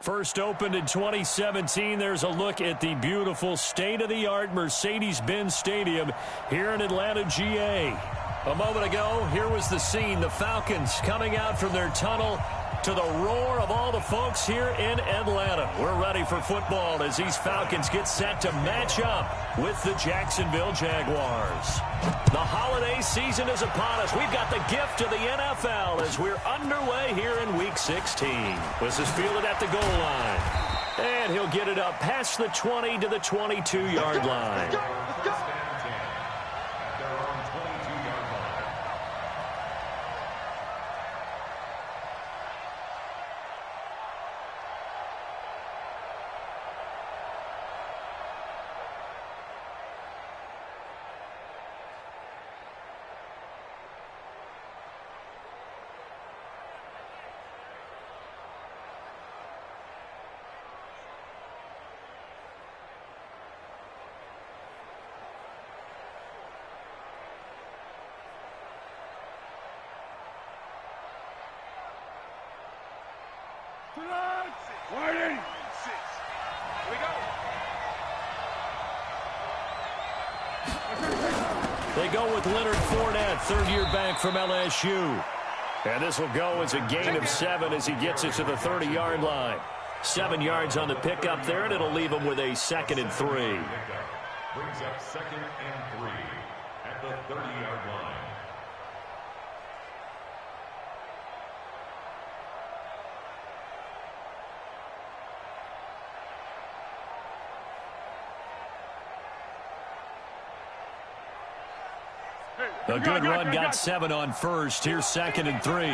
First opened in 2017, there's a look at the beautiful state-of-the-art Mercedes-Benz Stadium here in Atlanta, GA. A moment ago, here was the scene. The Falcons coming out from their tunnel to the roar of all the folks here in Atlanta. We're ready for football as these Falcons get set to match up with the Jacksonville Jaguars. The holiday season is upon us. We've got the gift of the NFL as we're underway here in Week 16. This is fielded at the goal line. And he'll get it up past the 20 to the 22-yard line. They go with Leonard Fournette, third-year back from LSU. And this will go as a gain of 7 as he gets it to the 30-yard line. 7 yards on the pickup there, and it'll leave him with a 2nd and 3. Brings up 2nd and 3 at the 30-yard line. A good run got 7 on first. Here's 2nd and 3.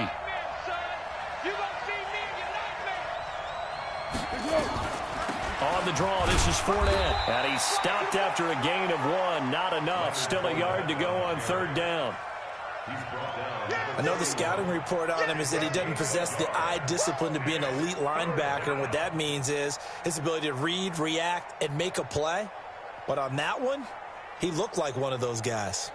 On the draw, this is Fournette. And he's stopped after a gain of 1. Not enough. Still a yard to go on 3rd down. I know the scouting report on him is that he doesn't possess the eye discipline to be an elite linebacker. And what that means is his ability to read, react, and make a play. But on that one, he looked like one of those guys.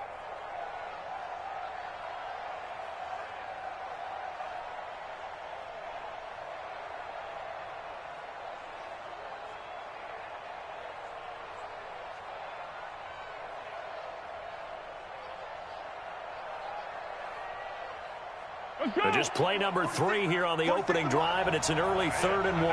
Just play number 3 here on the opening drive, and it's an early 3rd and 1.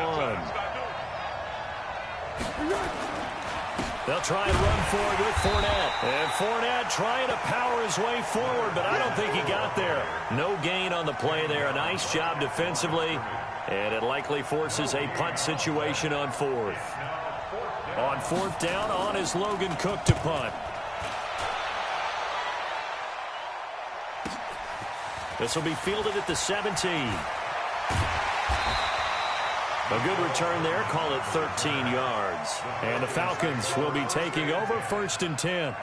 They'll try and run forward with Fournette. And Fournette trying to power his way forward, but I don't think he got there. No gain on the play there. A nice job defensively, and it likely forces a punt situation on 4th. On 4th down, on is Logan Cook to punt. This will be fielded at the 17. A good return there. Call it 13 yards. And the Falcons will be taking over 1st and 10.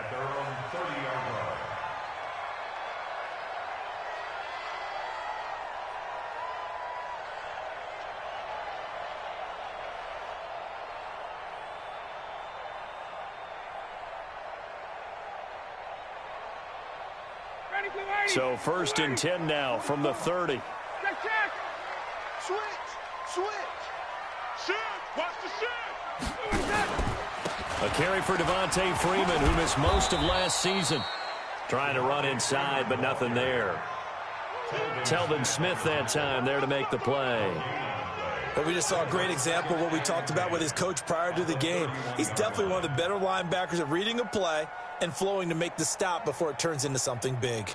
So 1st and 10 now from the 30. Check. Switch. Shoot. Watch the shoot. A carry for Devontae Freeman, who missed most of last season. Trying to run inside, but nothing there. Telvin Smith that time there to make the play. But we just saw a great example of what we talked about with his coach prior to the game. He's definitely one of the better linebackers at reading a play and flowing to make the stop before it turns into something big.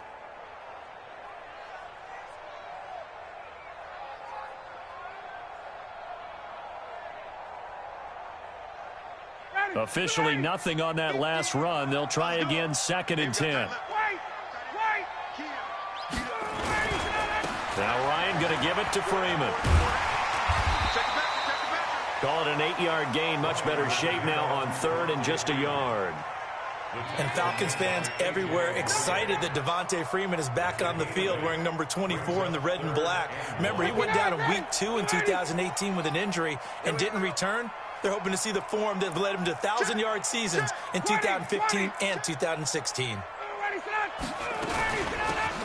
Officially nothing on that last run. They'll try again, 2nd and 10. Now Ryan going to give it to Freeman. Call it an 8-yard gain. Much better shape now on 3rd and just a yard. And Falcons fans everywhere excited that Devontae Freeman is back on the field wearing number 24 in the red and black. Remember, he went down in Week 2 in 2018 with an injury and didn't return. They're hoping to see the form that led him to 1,000-yard seasons in 2015 and 2016.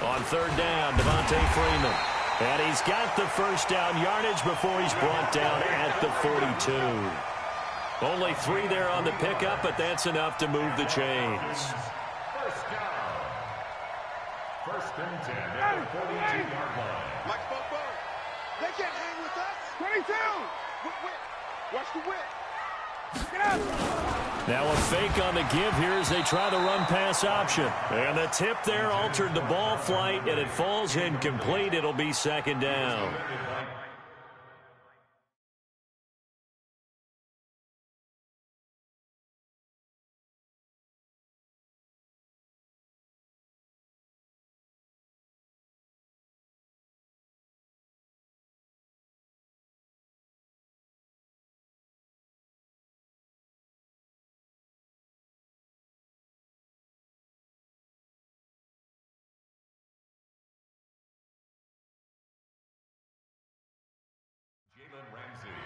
On 3rd down, Devontae Freeman. And he's got the first down yardage before he's brought down at the 42. Only 3 there on the pickup, but that's enough to move the chains. First down. First and 10 at the 42-yard line. Mike Bobo. They can't hang with us. 22. Whip. Watch the whip. Get up. Now a fake on the give here as they try the run-pass option. And the tip there altered the ball flight, and it falls incomplete. It'll be second down.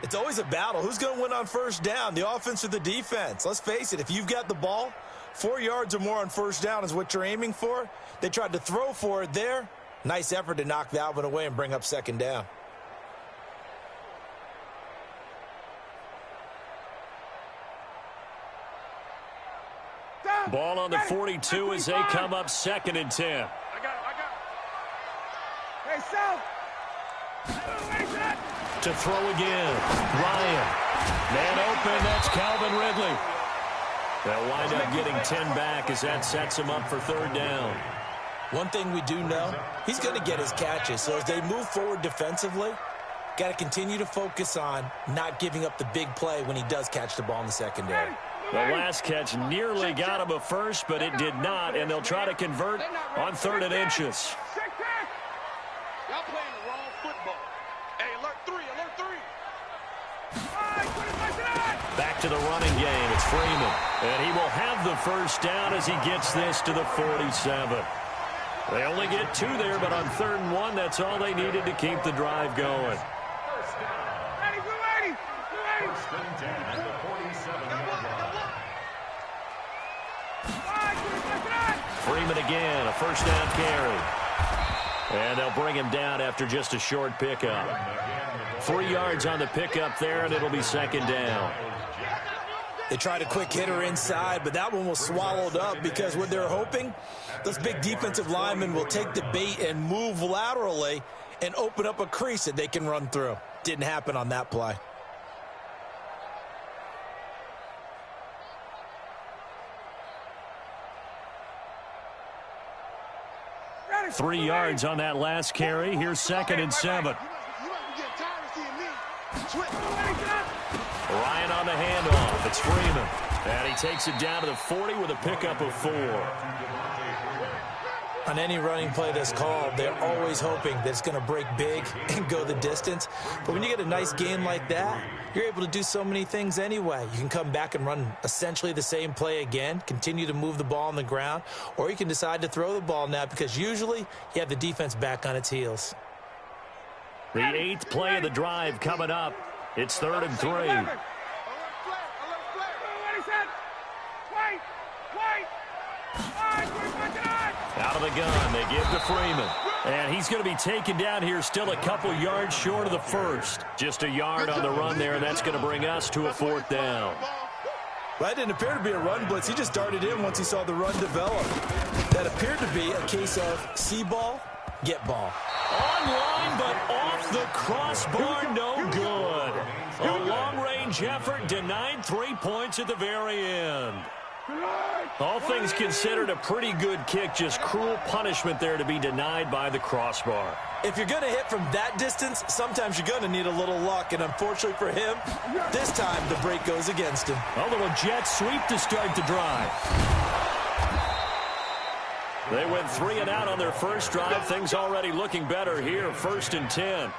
It's always a battle. Who's going to win on first down, the offense or the defense? Let's face it, if you've got the ball, 4 yards or more on first down is what you're aiming for. They tried to throw for it there. Nice effort to knock that one away and bring up second down. Ball on the 42 as they come up second and 10. I got it. Hey, South. To throw again. Ryan. Man open, that's Calvin Ridley. They'll wind up getting 10 back as that sets him up for third down. One thing we do know, he's going to get his catches. So as they move forward defensively, got to continue to focus on not giving up the big play when he does catch the ball in the secondary. The last catch nearly got him a first, but it did not, and they'll try to convert on 3rd and inches. Y'all playing the wrong football. Hey, alert 3. Back to the running game. It's Freeman. And he will have the first down as he gets this to the 47. They only get 2 there, but on 3rd and 1, that's all they needed to keep the drive going. First down. First and 10 at the 47-yard line. Freeman again, a first down carry. And they'll bring him down after just a short pickup. 3 yards on the pickup there, and it'll be second down. They tried a quick hitter inside, but that one was swallowed up because what they're hoping, those big defensive linemen will take the bait and move laterally and open up a crease that they can run through. Didn't happen on that play. Ready. 3 yards on that last carry. Here's 2nd and 7. Ryan on the handoff. It's Freeman. And he takes it down to the 40 with a pickup of 4. On any running play that's called, they're always hoping that it's going to break big and go the distance. But when you get a nice gain like that, you're able to do so many things anyway. You can come back and run essentially the same play again, continue to move the ball on the ground, or you can decide to throw the ball now because usually you have the defense back on its heels. The 8th play of the drive coming up. It's 3rd and 3. Out of the gun, they give to Freeman. And he's going to be taken down here still a couple yards short of the first. Just a yard on the run there, and that's going to bring us to a 4th down. Well, that didn't appear to be a run blitz. He just darted in once he saw the run develop. That appeared to be a case of see ball, get ball. Online, but off the crossbar, no good. A long-range effort denied 3 points at the very end. All things considered, a pretty good kick, just cruel punishment there to be denied by the crossbar. If you're going to hit from that distance, sometimes you're going to need a little luck, and unfortunately for him, this time the break goes against him. A little jet sweep to start the drive. They went 3 and out on their first drive. Things already looking better here, 1st and 10.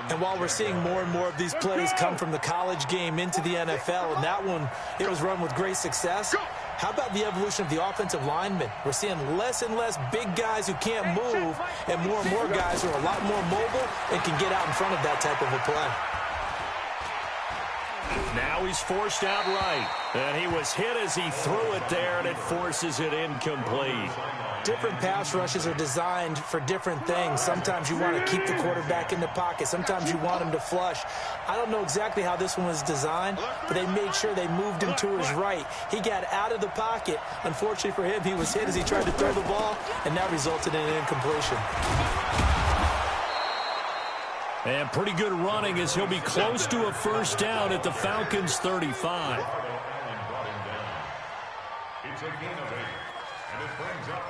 And while we're seeing more and more of these plays come from the college game into the NFL, and that one, it was run with great success, how about the evolution of the offensive linemen? We're seeing less and less big guys who can't move and more guys who are a lot more mobile and can get out in front of that type of a play. Now he's forced out right. And he was hit as he threw it there, and it forces it incomplete. Different pass rushes are designed for different things. Sometimes you want to keep the quarterback in the pocket. Sometimes you want him to flush. I don't know exactly how this one was designed, but they made sure they moved him to his right. He got out of the pocket. Unfortunately for him, he was hit as he tried to throw the ball, and that resulted in an incompletion. And pretty good running as he'll be close to a first down at the Falcons' 35. It's a gain of 8, and it brings up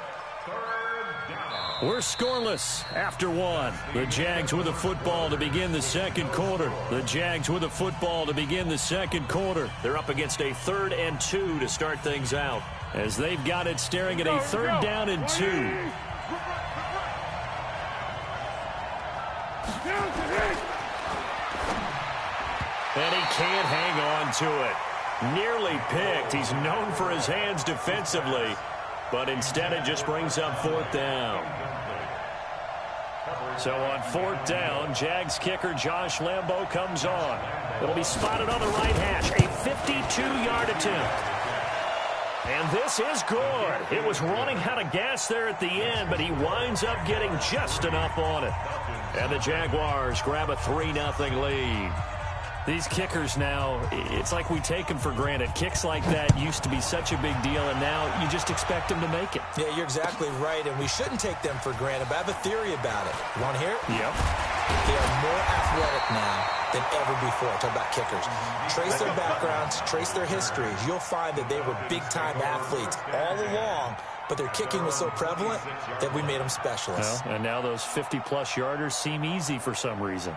3rd down. We're scoreless after 1. The Jags with the football to begin the second quarter. The Jags with the football to begin the second quarter. They're up against a 3rd and 2 to start things out, as they've got it staring at a 3rd down and 2. And he can't hang on to it. Nearly picked. He's known for his hands defensively, but instead it just brings up 4th down. So on 4th down, Jags kicker Josh Lambo comes on. It'll be spotted on the right hash. A 52-yard attempt. And this is good. It was running out of gas there at the end, but he winds up getting just enough on it. And the Jaguars grab a 3-0 lead. These kickers now, it's like we take them for granted. Kicks like that used to be such a big deal, and now you just expect them to make it. Yeah, you're exactly right, and we shouldn't take them for granted, but I have a theory about it. You want to hear it? Yep. They are more athletic now than ever before. Talk about kickers. Trace their backgrounds, trace their histories. You'll find that they were big-time athletes all along, but their kicking was so prevalent that we made them specialists. Well, and now those 50-plus yarders seem easy for some reason.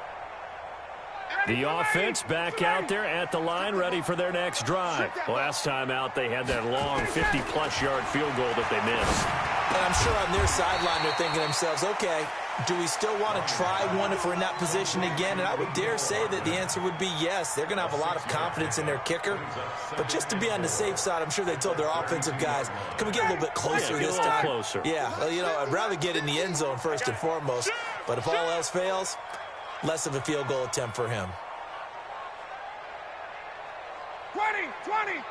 The offense back out there at the line, ready for their next drive. Last time out, they had that long 50-plus yard field goal that they missed. And I'm sure on their sideline, they're thinking to themselves, okay, do we still want to try one if we're in that position again? And I would dare say that the answer would be yes. They're going to have a lot of confidence in their kicker. But just to be on the safe side, I'm sure they told their offensive guys, can we get a little bit closer this time? Closer. Yeah, well, you know, I'd rather get in the end zone first and foremost. But if all else fails, less of a field goal attempt for him. 20.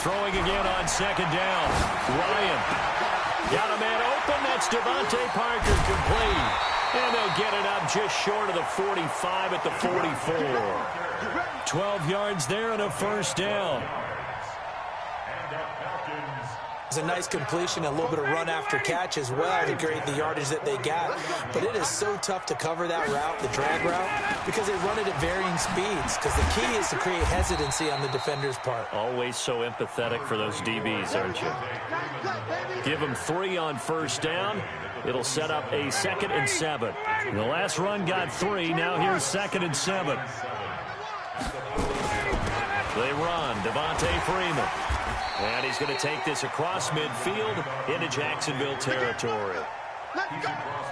Throwing again on 2nd down. Ryan got a man open. That's Devontae Parker complete. And they'll get it up just short of the 45 at the 44. 12 yards there and a first down. It's a nice completion, a little bit of run after catch as well to create the yardage that they got. But it is so tough to cover that route, the drag route, because they run it at varying speeds. Because the key is to create hesitancy on the defender's part. Always so empathetic for those DBs, aren't you? Give them 3 on first down. It'll set up a 2nd and 7. The last run got 3. Now here's 2nd and 7. They run. Devontae Freeman. And he's going to take this across midfield into Jacksonville territory.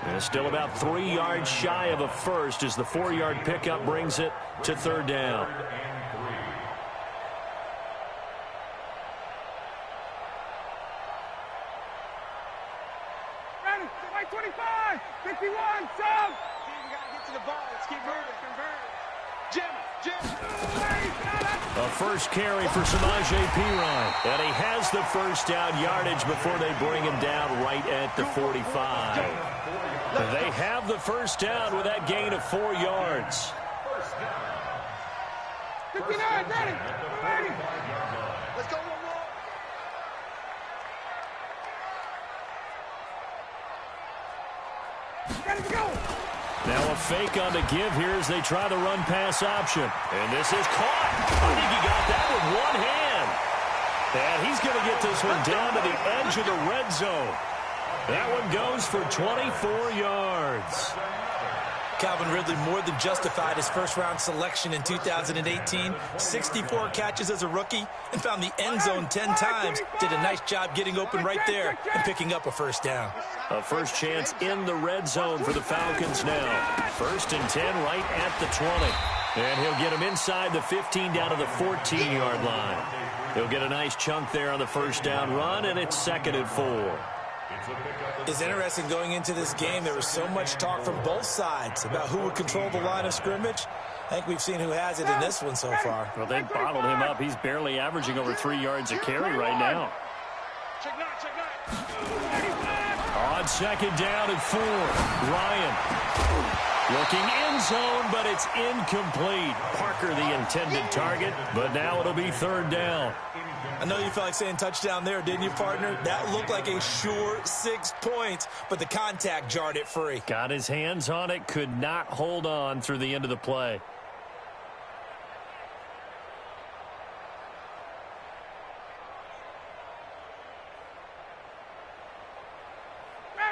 And still about 3 yards shy of a first as the 4-yard pickup brings it to 3rd down. Ready, 25, 51, sub. We got to get to the ball. Let's keep moving. Jim. A first carry for Samaje Perine. And he has the first down yardage before they bring him down right at the 45. They have the first down with that gain of 4 yards. 59, ready. Let's go one more. Ready to go. Now a fake on the give here as they try the run-pass option. And this is caught. I think he got that with one hand. And he's going to get this one down to the edge of the red zone. That one goes for 24 yards. Calvin Ridley more than justified his first-round selection in 2018. 64 catches as a rookie and found the end zone 10 times. Did a nice job getting open right there and picking up a first down. A first chance in the red zone for the Falcons now. 1st and 10 right at the 20. And he'll get him inside the 15 down to the 14-yard line. He'll get a nice chunk there on the first down run, and it's 2nd and 4. It's interesting going into this game. There was so much talk from both sides about who would control the line of scrimmage. I think we've seen who has it in this one so far. Well, they bottled him up. He's barely averaging over 3 yards a carry right now. On second down and 4, Ryan looking end zone, but it's incomplete. Parker the intended target, but now it'll be 3rd down. I know you felt like saying touchdown there, didn't you, partner? That looked like a sure 6 points, but the contact jarred it free. Got his hands on it, could not hold on through the end of the play.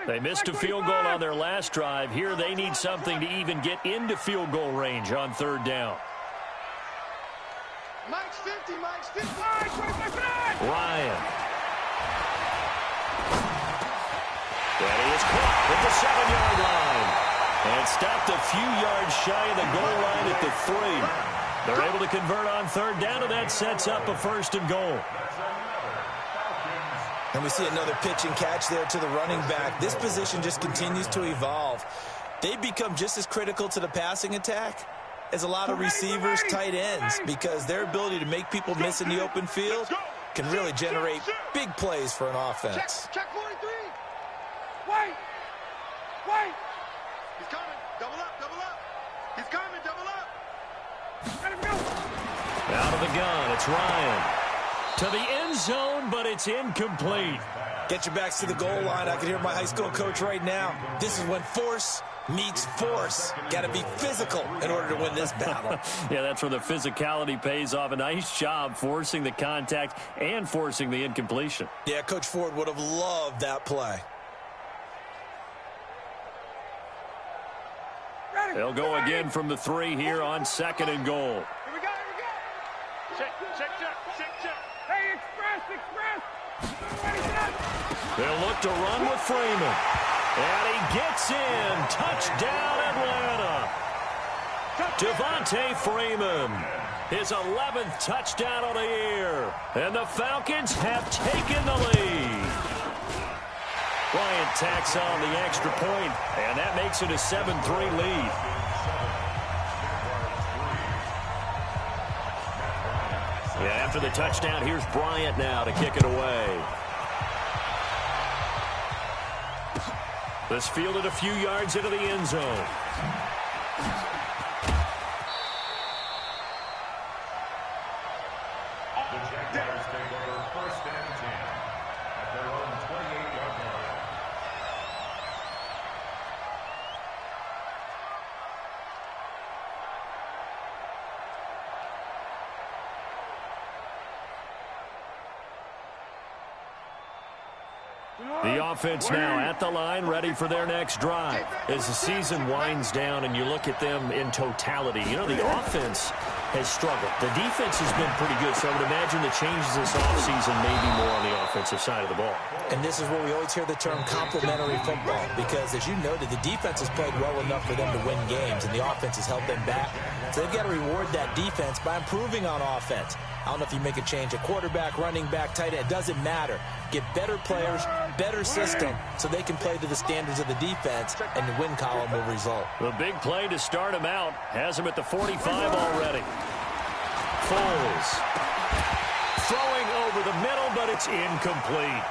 They missed a field goal on their last drive. Here they need something to even get into field goal range on 3rd down. Mike's 50, Mike's 50. Ryan. And he is caught at the 7-yard line. And stopped a few yards shy of the goal line at the 3. They're able to convert on 3rd down, and that sets up a 1st and goal. And we see another pitch and catch there to the running back. This position just continues to evolve. They become just as critical to the passing attack as a lot of receivers, tight ends, because their ability to make people miss in the open field can really generate big plays for an offense. Check 43. Wait. He's coming. Double up. He's coming, double up. Let him go. Out of the gun, it's Ryan. To the end zone, but it's incomplete. Get your backs to the goal line. I can hear my high school coach right now. This is when force meets force. Got to be physical in order to win this battle. Yeah, that's where the physicality pays off. A nice job forcing the contact and forcing the incompletion. Yeah, Coach Ford would have loved that play. They'll go again from the 3 here on 2nd and goal. Here we go. Check. Hey, express. They'll look to run with Freeman. And he gets in. Touchdown, Atlanta. Devontae Freeman. His 11th touchdown of the year. And the Falcons have taken the lead. Bryant tacks on the extra point, and that makes it a 7-3 lead. Yeah, after the touchdown, here's Bryant now to kick it away. This fielded a few yards into the end zone. The Jaguars take over 1st and 10 at their own 28-yard line. The offense now at the line, ready for their next drive. As the season winds down and you look at them in totality, you know, the offense has struggled. The defense has been pretty good, so I would imagine the changes this offseason may be more on the offensive side of the ball. And this is where we always hear the term complementary football, because as you noted, the defense has played well enough for them to win games, and the offense has held them back. So they've got to reward that defense by improving on offense. I don't know if you make a change at quarterback, running back, tight end. It doesn't matter. Get better players, better system, so they can play to the standards of the defense, and the win column will result. The big play to start him out has him at the 45 already. Foles throwing over the middle, but it's incomplete.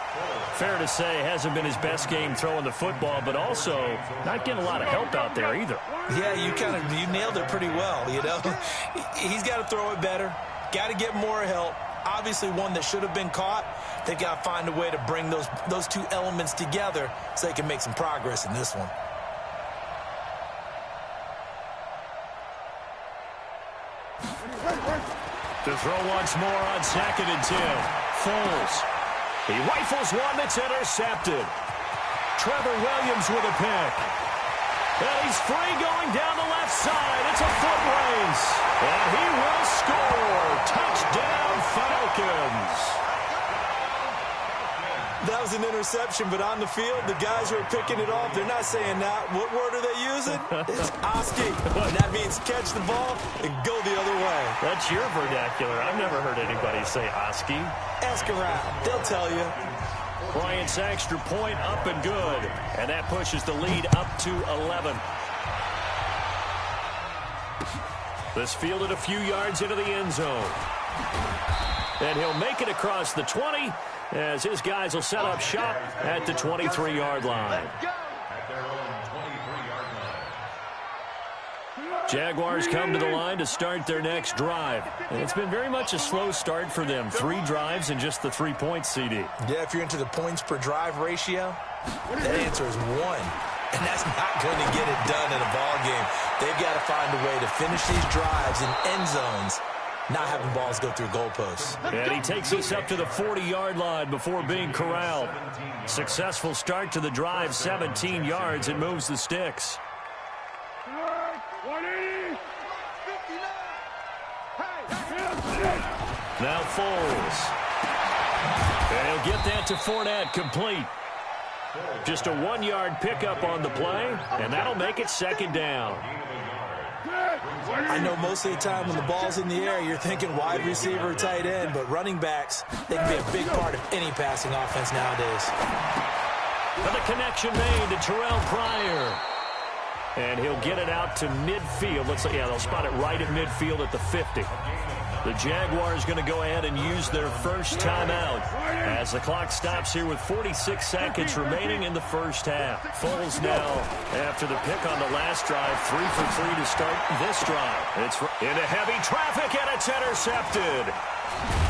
Fair to say, hasn't been his best game throwing the football, but also not getting a lot of help out there either. Yeah, you nailed it pretty well, you know. He's got to throw it better. Got to get more help. Obviously one that should have been caught. They've got to find a way to bring those two elements together so they can make some progress in this one. To throw once more on 2nd and 10. Foles. He rifles one that's intercepted. Trevor Williams with a pick. And he's free going down the left side. It's a foot race. And he will score. Touchdown, Falcons. That was an interception, but on the field, the guys who are picking it off, they're not saying that. What word are they using? It's Oski. And that means catch the ball and go the other way. That's your vernacular. I've never heard anybody say Oski. Ask around. They'll tell you. Bryant's extra point up and good. And that pushes the lead up to 11. This fielded a few yards into the end zone. And he'll make it across the 20 as his guys will set up shop at the 23-yard line. Jaguars come to the line to start their next drive. And it's been very much a slow start for them. 3 drives and just the 3 points, CD. Yeah, if you're into the points per drive ratio, that answer is 1. And that's not going to get it done in a ball game. They've got to find a way to finish these drives in end zones, not having balls go through goalposts. And he takes us up to the 40-yard line before being corralled. Successful start to the drive, 17 yards, and moves the sticks. Now Foles. And he'll get that to Fournette, complete. Just a 1-yard pickup on the play, and that'll make it second down. I know most of the time when the ball's in the air, you're thinking wide receiver, tight end, but running backs, they can be a big part of any passing offense nowadays. And the connection made to Terrell Pryor. And he'll get it out to midfield. They'll spot it right at midfield at the 50. The Jaguars going to go ahead and use their first timeout as the clock stops here with 46 seconds remaining in the first half. Foles now, after the pick on the last drive, 3 for 3 to start this drive. It's into heavy traffic, and it's intercepted.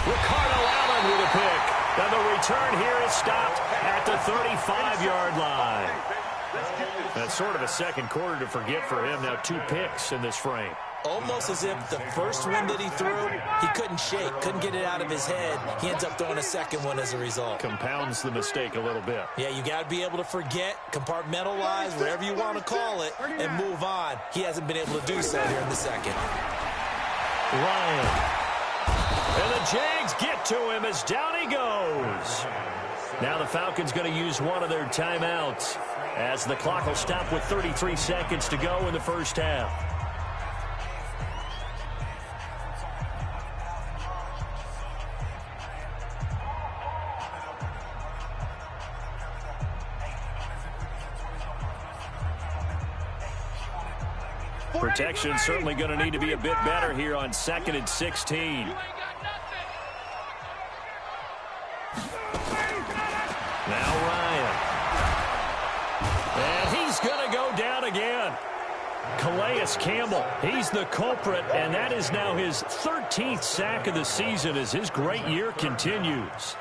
Ricardo Allen with a pick. And the return here is stopped at the 35-yard line. That's sort of a second quarter to forget for him. Now 2 picks in this frame. Almost as if the first one that he threw, he couldn't shake, couldn't get it out of his head. He ends up throwing a second one as a result. Compounds the mistake a little bit. Yeah, you got to be able to forget, compartmentalize, whatever you want to call it, and move on. He hasn't been able to do so here in the second. Ryan. And the Jags get to him as down he goes. Now the Falcons going to use one of their timeouts as the clock will stop with 33 seconds to go in the first half. Protection certainly going to need to be a bit better here on 2nd and 16. Now Ryan. And he's going to go down again. Calais Campbell, he's the culprit, and that is now his 13th sack of the season as his great year continues.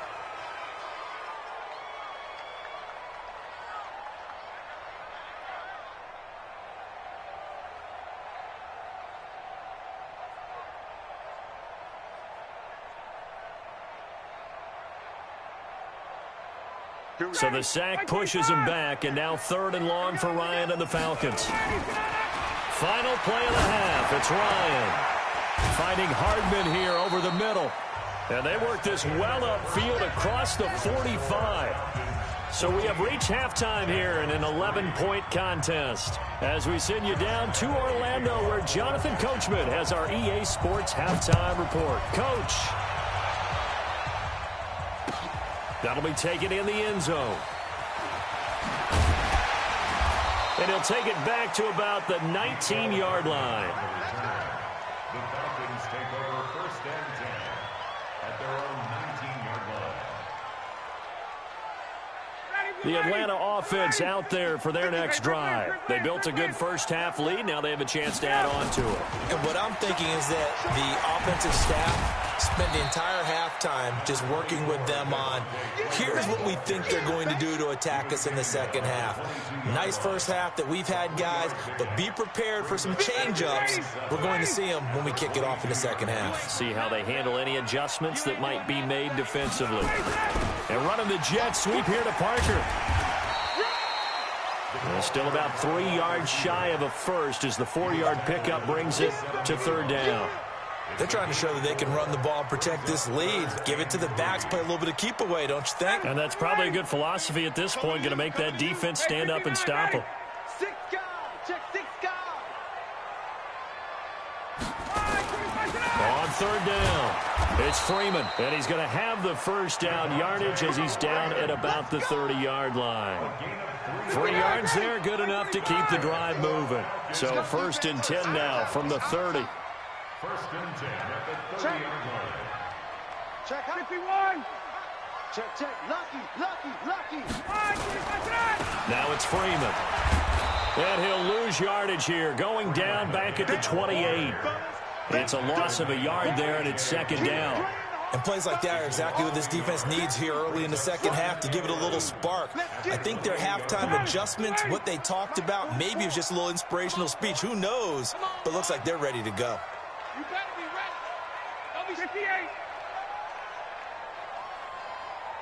So the sack pushes him back, and now 3rd and long for Ryan and the Falcons. Final play of the half. It's Ryan finding Hardman here over the middle. And they work this well upfield across the 45. So we have reached halftime here in an 11-point contest as we send you down to Orlando where Jonathan Coachman has our EA Sports halftime report. Coach. That'll be taken in the end zone. And he'll take it back to about the 19-yard line. The Falcons take over 1st and 10 at their own 19-yard line. The Atlanta offense out there for their next drive. They built a good first-half lead. Now they have a chance to add on to it. And what I'm thinking is that the offensive staff spent the entire halftime just working with them on, here's what we think they're going to do to attack us in the second half. Nice first half that we've had, guys, but be prepared for some change-ups. We're going to see them when we kick it off in the second half. See how they handle any adjustments that might be made defensively. And running the jet sweep here to Parker. Well, still about 3 yards shy of a first as the 4-yard pickup brings it to 3rd down. They're trying to show that they can run the ball and protect this lead. Give it to the backs, play a little bit of keep away, don't you think? And that's probably a good philosophy at this point, going to make that defense stand up and stop them. 6 guys, check 6 guys. On third down. It's Freeman, and he's going to have the first down yardage as he's down at about the 30-yard line. 3 yards there, good enough to keep the drive moving. So 1st and 10 now from the 30. 1st and 10 at the 30-yard line. Check 51. Check. Lucky. Now it's Freeman. And he'll lose yardage here, going down back at the 28. It's a loss of a yard there, and it's 2nd down. And plays like that are exactly what this defense needs here early in the second half to give it a little spark. I think their halftime adjustments, what they talked about, maybe it was just a little inspirational speech. Who knows? But looks like they're ready to go. You better be ready. I'll be 58.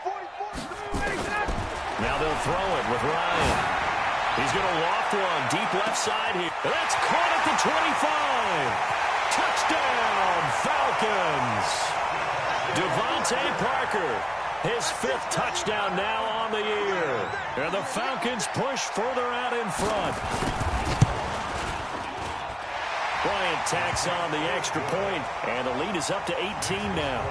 44. Now they'll throw it with Ryan. He's going to loft one deep left side here. That's caught at the 25. Touchdown, Falcons. Devontae Parker, his 5th touchdown now on the year. And the Falcons push further out in front. Bryant tacks on the extra point, and the lead is up to 18 now.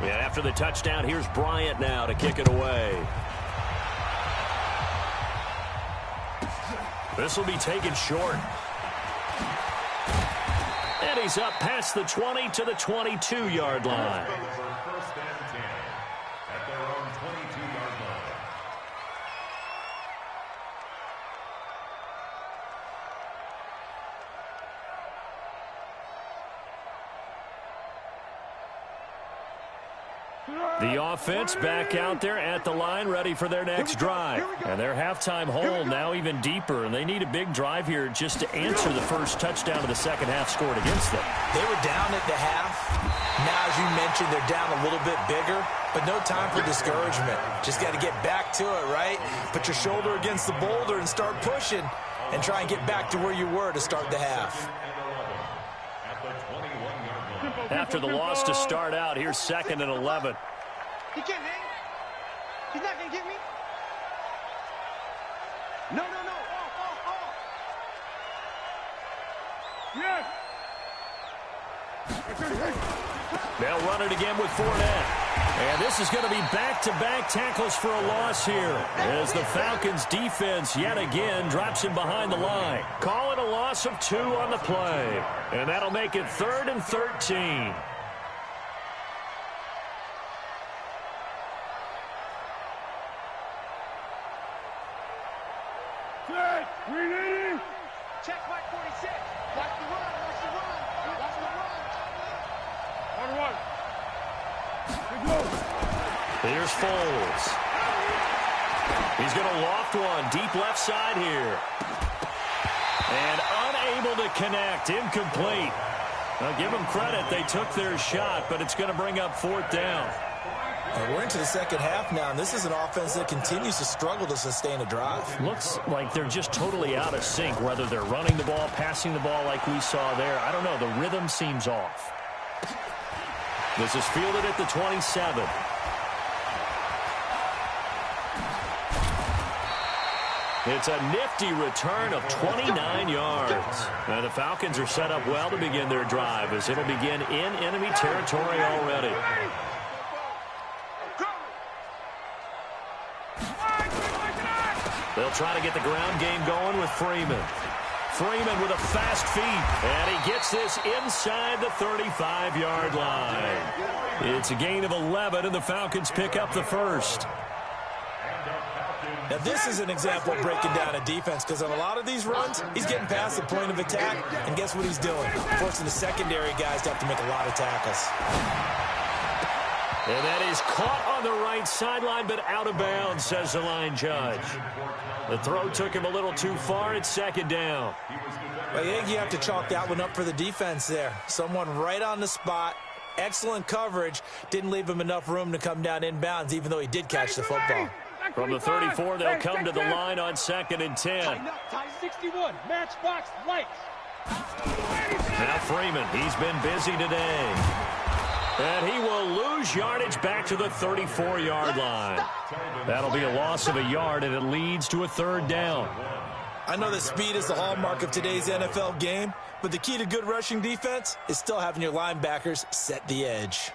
Yeah, after the touchdown, here's Bryant now to kick it away. This will be taken short. And he's up past the 20 to the 22-yard line. 1st and 10 at their own 22-yard line. The offense back out there at the line, ready for their next drive. And their halftime hole now even deeper, and they need a big drive here just to answer the first touchdown of the second half scored against them. They were down at the half. Now, as you mentioned, they're down a little bit bigger, but no time for discouragement. Just got to get back to it, right? Put your shoulder against the boulder and start pushing and try and get back to where you were to start the half. After the loss to start out, here's 2nd and 11. He can't hang. He's not going to get me. No. Yes. They'll run it again with Fournette. And this is going to be back-to-back tackles for a loss here as the Falcons defense yet again drops him behind the line. Call it a loss of 2 on the play. And that'll make it 3rd and 13. Check Mike 46. Watch the run. Here's Foles. He's going to loft one deep left side here. And unable to connect. Incomplete. Now give them credit. They took their shot, but it's going to bring up 4th down. And we're into the second half now, and this is an offense that continues to struggle to sustain a drive. Looks like they're just totally out of sync, whether they're running the ball, passing the ball like we saw there. I don't know. The rhythm seems off. This is fielded at the 27. It's a nifty return of 29 yards. Now the Falcons are set up well to begin their drive as it'll begin in enemy territory already. They'll try to get the ground game going with Freeman. Freeman with a fast feet, and he gets this inside the 35-yard line. It's a gain of 11, and the Falcons pick up the first. Now, this is an example of breaking down a defense, because on a lot of these runs, he's getting past the point of attack, and guess what he's doing? Forcing the secondary guys to have to make a lot of tackles. And that is caught on the right sideline, but out of bounds, says the line judge. The throw took him a little too far. It's 2nd down. I think you have to chalk that one up for the defense there. Someone right on the spot. Excellent coverage. Didn't leave him enough room to come down inbounds, even though he did catch the football. From the 34, they'll come to the line on 2nd and 10. 61, matchbox lights. Now Freeman, he's been busy today. And he will lose yardage back to the 34-yard line. That'll be a loss of a yard, and it leads to a third down. I know that speed is the hallmark of today's NFL game, but the key to good rushing defense is still having your linebackers set the edge.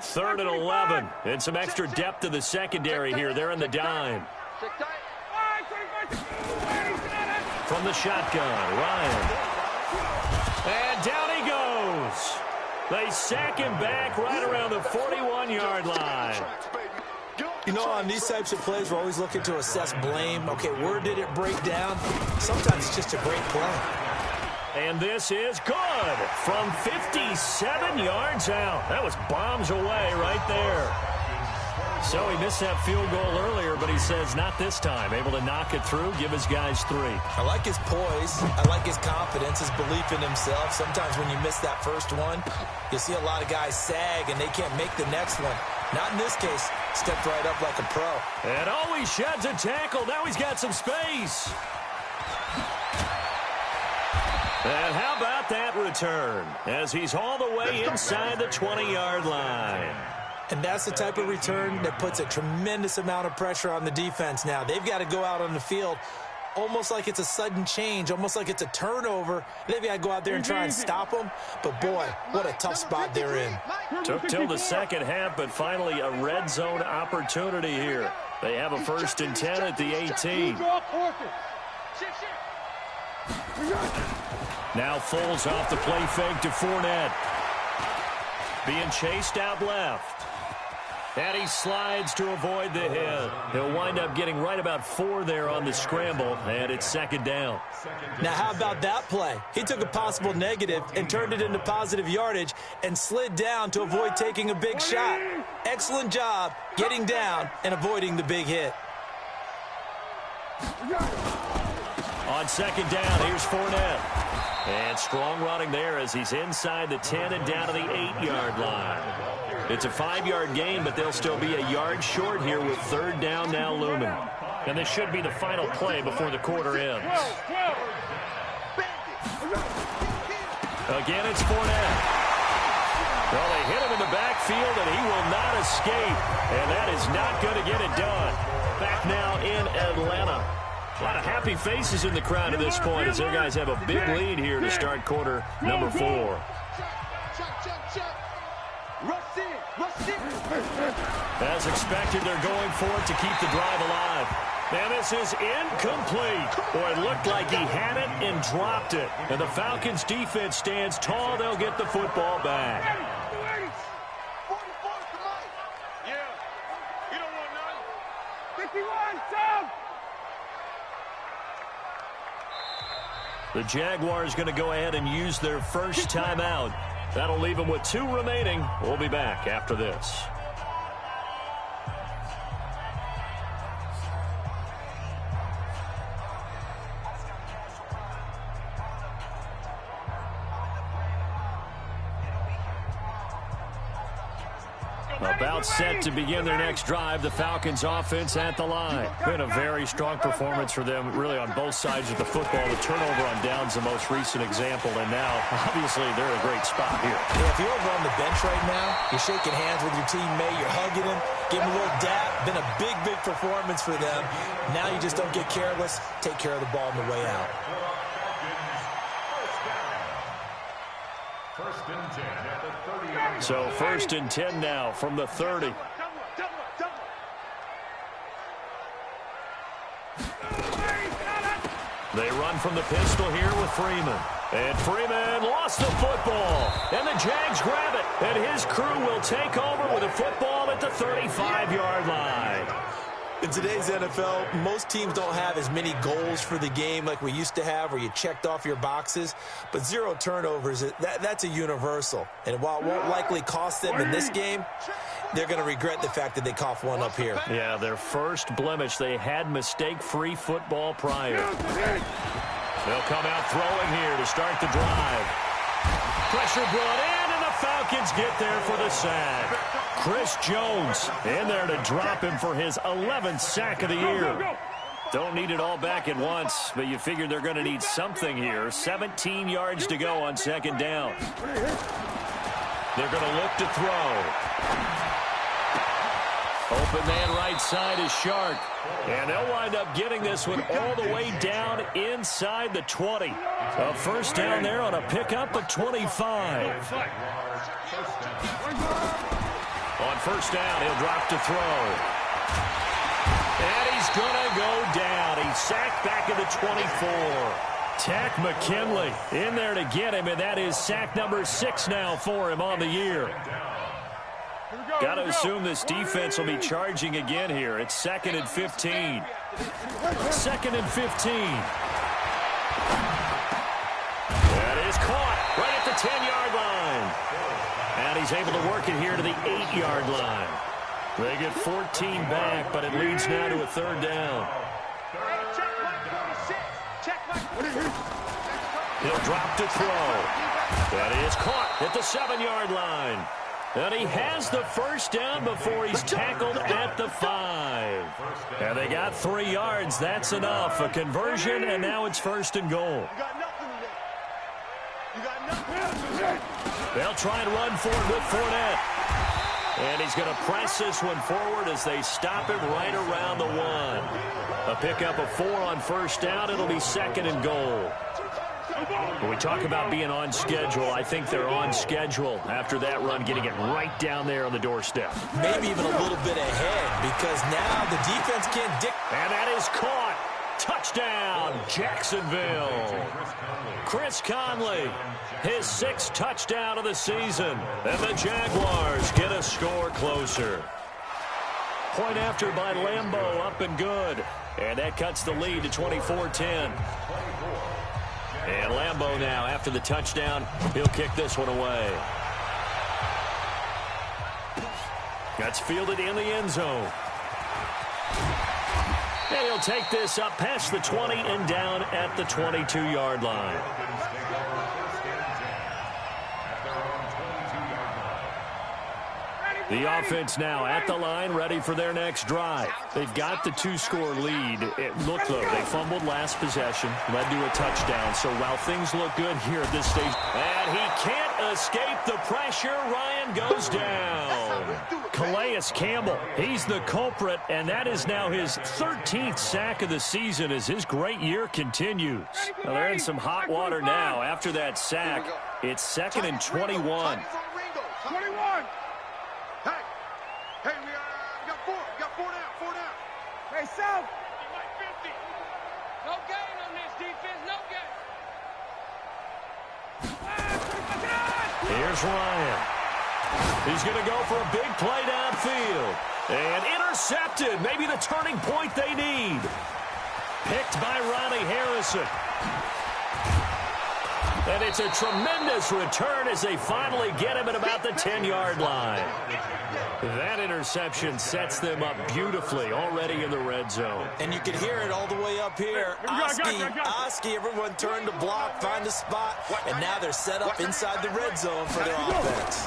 Third and 11. And some extra depth to the secondary here. They're in the dime. From the shotgun, Ryan. And down he goes. They sack him back right around the 41-yard line. You know, on these types of plays, we're always looking to assess blame. Okay, where did it break down? Sometimes it's just a great play. And this is good from 57 yards out. That was bombs away right there. So he missed that field goal earlier, but he says not this time. Able to knock it through, give his guys 3. I like his poise. I like his confidence, his belief in himself. Sometimes when you miss that first one, you see a lot of guys sag and they can't make the next one. Not in this case. Stepped right up like a pro. And always sheds a tackle. Now he's got some space. And how about that return as he's all the way inside the 20-yard line. And that's the type of return that puts a tremendous amount of pressure on the defense now. They've got to go out on the field almost like it's a sudden change, almost like it's a turnover. They've got to go out there and try and stop them. But, boy, what a tough spot they're in. Took till the second half, but finally a red zone opportunity here. They have a 1st and 10 at the 18. Now Foles off the play fake to Fournette. Being chased out left. And he slides to avoid the hit. He'll wind up getting right about 4 there on the scramble, and it's 2nd down. Now, how about that play? He took a possible negative and turned it into positive yardage and slid down to avoid taking a big shot. Excellent job getting down and avoiding the big hit. On 2nd down, here's Fournette. And strong running there as he's inside the 10 and down to the 8-yard line. It's a 5-yard gain, but they'll still be a yard short here with 3rd down now looming. And this should be the final play before the quarter ends. Again, it's Fournette. Well, they hit him in the backfield, and he will not escape. And that is not going to get it done. Back now in Atlanta. A lot of happy faces in the crowd at this point as their guys have a big lead here to start quarter number 4. As expected, they're going for it to keep the drive alive. And this is incomplete. Boy, it looked like he had it and dropped it. And the Falcons' defense stands tall. They'll get the football back. The Jaguars going to go ahead and use their first timeout. That'll leave them with 2 remaining. We'll be back after this. About set to begin their next drive. The Falcons offense at the line. Been a very strong performance for them, really, on both sides of the football. The turnover on down's the most recent example, and now, obviously, they're in a great spot here. Yeah, if you're over on the bench right now, you're shaking hands with your teammate, you're hugging him, give him a little dap. Been a big, big performance for them. Now you just don't get careless. Take care of the ball on the way out. 1st and 10 at the 30. So 1st and 10 now from the 30. They run from the pistol here with Freeman. And Freeman lost the football. And the Jags grab it. And his crew will take over with a football at the 35-yard line. In today's NFL, most teams don't have as many goals for the game like we used to have where you checked off your boxes. But 0 turnovers, that's a universal. And while it won't likely cost them in this game, they're going to regret the fact that they coughed one up here. Yeah, their first blemish. They had mistake-free football prior. They'll come out throwing here to start the drive. Pressure brought in, and the Falcons get there for the sack. Chris Jones in there to drop him for his 11th sack of the year. Don't need it all back at once, but you figure they're going to need something here. 17 yards to go on second down. They're going to look to throw. Open man right side is Shark. And they'll wind up getting this one all the way down inside the 20. A first down there on a pickup of 25. On first down, he'll drop to throw. And he's going to go down. He's sacked back at the 24. Tack McKinley in there to get him, and that is sack number 6 now for him on the year. Got to assume this defense will be charging again here. It's 2nd and 15. 2nd and 15. That is caught right at the 10-yard line. And he's able to work it here to the 8-yard line. They get 14 back, but it leads now to a third down. He'll drop to throw. That is caught at the 7-yard line. And he has the first down before he's tackled at the 5. And they got 3 yards. That's enough. A conversion, and now it's 1st and goal. They'll try and run for it with Fournette. And he's going to press this one forward as they stop him right around the 1. A pickup of 4 on first down. It'll be 2nd and goal. When we talk about being on schedule, I think they're on schedule after that run, getting it right down there on the doorstep. Maybe even a little bit ahead, because now the defense can't And that is caught. Touchdown, Jacksonville. Chris Conley, his 6th touchdown of the season. And the Jaguars get a score closer. Point after by Lambeau, up and good. And that cuts the lead to 24-10. And Lambeau now, after the touchdown, he'll kick this one away. That's fielded in the end zone. And he'll take this up past the 20 and down at the 22-yard line. The offense now at the line, ready for their next drive. They've got the 2-score lead. It looked though, they fumbled last possession, led to a touchdown. So while things look good here at this stage, and he can't escape the pressure, Ryan goes down. Calais Campbell, he's the culprit, and that is now his 13th sack of the season as his great year continues. Well, they're in some hot water now. After that sack, it's 2nd and 21. 21. Hey, we got 4. We got 4 down. Hey, South. No gain on this defense. No gain. Here's Ryan. He's going to go for a big play downfield. And intercepted. Maybe the turning point they need. Picked by Ronnie Harrison. And it's a tremendous return as they finally get him at about the 10-yard line. That interception sets them up beautifully already in the red zone. And you can hear it all the way up here. Oski, everyone turned to block, find a spot, and now they're set up inside the red zone for their offense.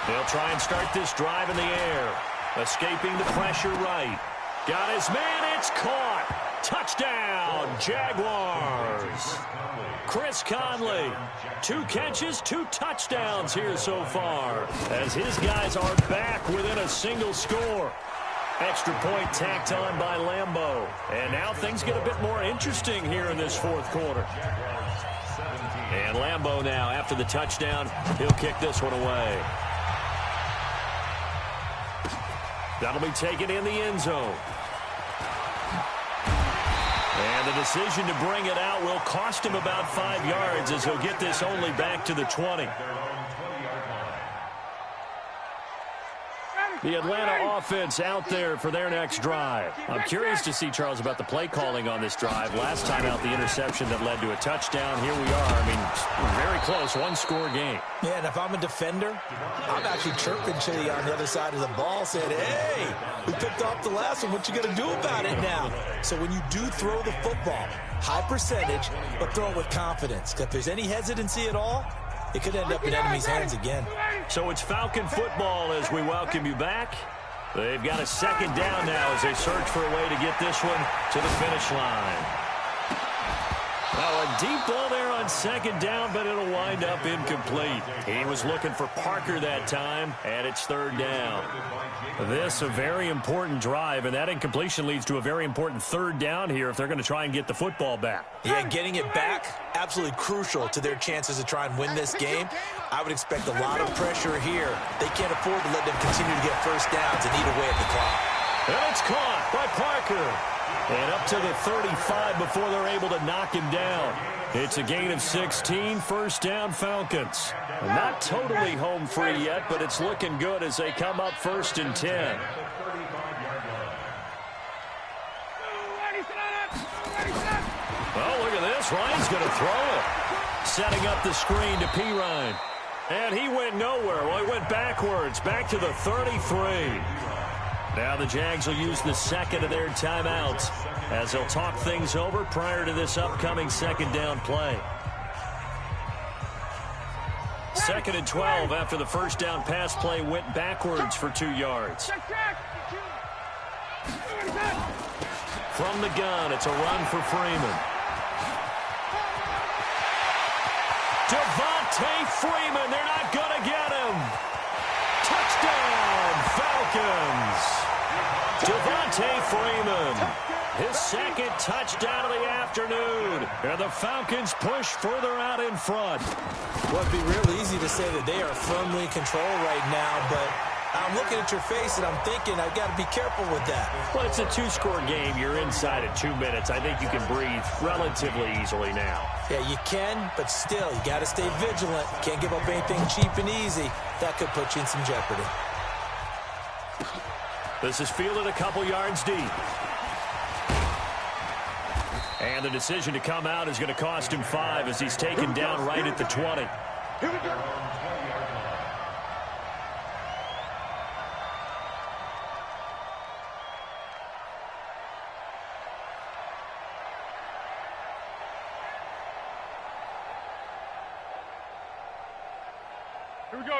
They'll try and start this drive in the air. Escaping the pressure right. Got his man, it's caught. Touchdown, Jaguars. Chris Conley, 2 catches, 2 touchdowns here so far, as his guys are back within a single score. Extra point tacked on by Lambeau. And now things get a bit more interesting here in this 4th quarter. And Lambeau now, after the touchdown, he'll kick this one away. That'll be taken in the end zone. And the decision to bring it out will cost him about 5 yards as he'll get this only back to the 20. The Atlanta offense out there for their next drive. I'm curious to see, Charles, about the play calling on this drive. Last time out, the interception that led to a touchdown. Here we are. I mean, very close, 1-score game. Yeah, and if I'm a defender, I'm actually chirping Chili on the other side of the ball, saying, hey, we picked off the last one. What you going to do about it now? So when you do throw the football, high percentage, but throw it with confidence. If there's any hesitancy at all, it could end up in enemy's hands again. So it's Falcon football as we welcome you back. They've got a second down now as they search for a way to get this one to the finish line. Now a deep ball there on second down, but it'll wind up incomplete. He was looking for Parker that time, and it's third down. This a very important drive, and that incompletion leads to a very important third down here if they're going to try and get the football back. Yeah, getting it back, absolutely crucial to their chances to try and win this game. I would expect a lot of pressure here. They can't afford to let them continue to get first downs and eat away at the clock. And it's caught by Parker. And up to the 35 before they're able to knock him down. It's a gain of 16, first down Falcons. Not totally home free yet, but it's looking good as they come up first and 10. Oh, look at this. Ryan's going to throw it. Setting up the screen to Pirine. And he went nowhere. Well, he went backwards, back to the 33. Now the Jags will use the second of their timeouts as they'll talk things over prior to this upcoming second down play. Second and 12 after the first down pass play went backwards for 2 yards. From the gun, it's a run for Freeman. Devontae Freeman, they're not going to get him. Touchdown, Falcons. Devontae Freeman, his second touchdown of the afternoon. And the Falcons push further out in front. Well, it'd be real easy to say that they are firmly in control right now, but I'm looking at your face and I'm thinking I've got to be careful with that. Well, it's a two-score game. You're inside at 2 minutes. I think you can breathe relatively easily now. Yeah, you can, but still, you got to stay vigilant. Can't give up anything cheap and easy. That could put you in some jeopardy. This is fielded a couple yards deep. And the decision to come out is going to cost him 5 as he's taken down right at the 20. Here we go.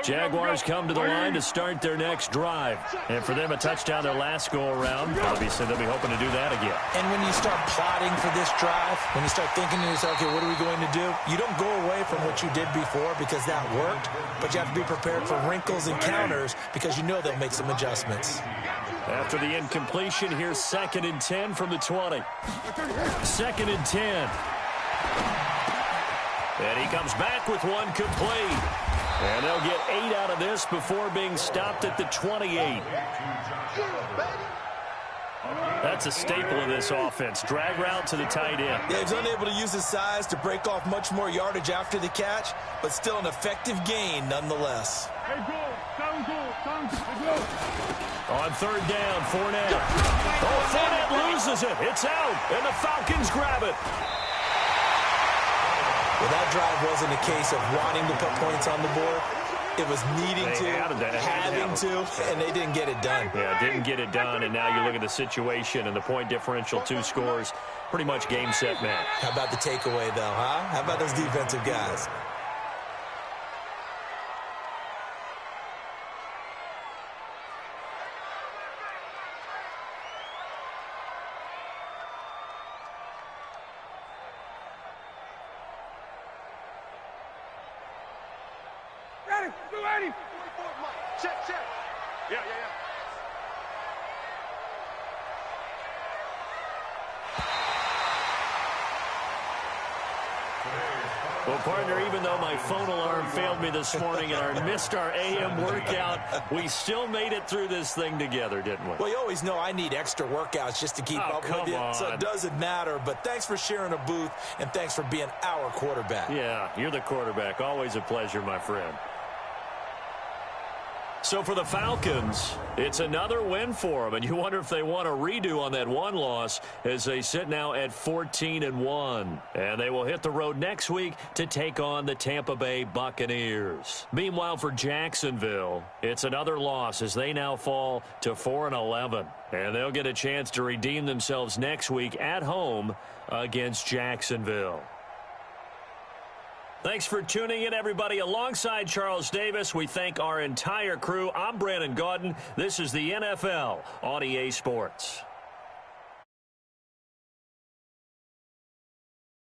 Jaguars come to the line to start their next drive. And for them, a touchdown their last go-around. Obviously, they'll be hoping to do that again. And when you start plotting for this drive, when you start thinking to yourself, okay, what are we going to do? You don't go away from what you did before because that worked, but you have to be prepared for wrinkles and counters because you know they'll make some adjustments. After the incompletion, here's second and 10 from the 20. Second and 10. And he comes back with one complete. And they'll get 8 out of this before being stopped at the 28. That's a staple of this offense. Drag route to the tight end. Yeah, he's unable to use his size to break off much more yardage after the catch, but still an effective gain nonetheless. On third down, Fournette. Oh, Fournette loses it. It's out, and the Falcons grab it. Well, that drive wasn't a case of wanting to put points on the board. It was needing having to, and they didn't get it done. Yeah, didn't get it done, and now you look at the situation and the point differential, 2 scores, pretty much game, set, match. How about the takeaway, though, huh? How about those defensive guys? Check, check. Yeah. Well, partner, even though my phone alarm failed me this morning and I missed our AM workout, we still made it through this thing together, didn't we? Well, you always know I need extra workouts just to keep up with you, so it doesn't matter. But thanks for sharing a booth, and thanks for being our quarterback. Yeah, you're the quarterback. Always a pleasure, my friend. So for the Falcons, it's another win for them, and you wonder if they want a redo on that one loss as they sit now at 14-1. And they will hit the road next week to take on the Tampa Bay Buccaneers. Meanwhile, for Jacksonville, it's another loss as they now fall to 4-11. And they'll get a chance to redeem themselves next week at home against Jacksonville. Thanks for tuning in, everybody. Alongside Charles Davis, we thank our entire crew. I'm Brandon Gaudin. This is the NFL on EA Sports.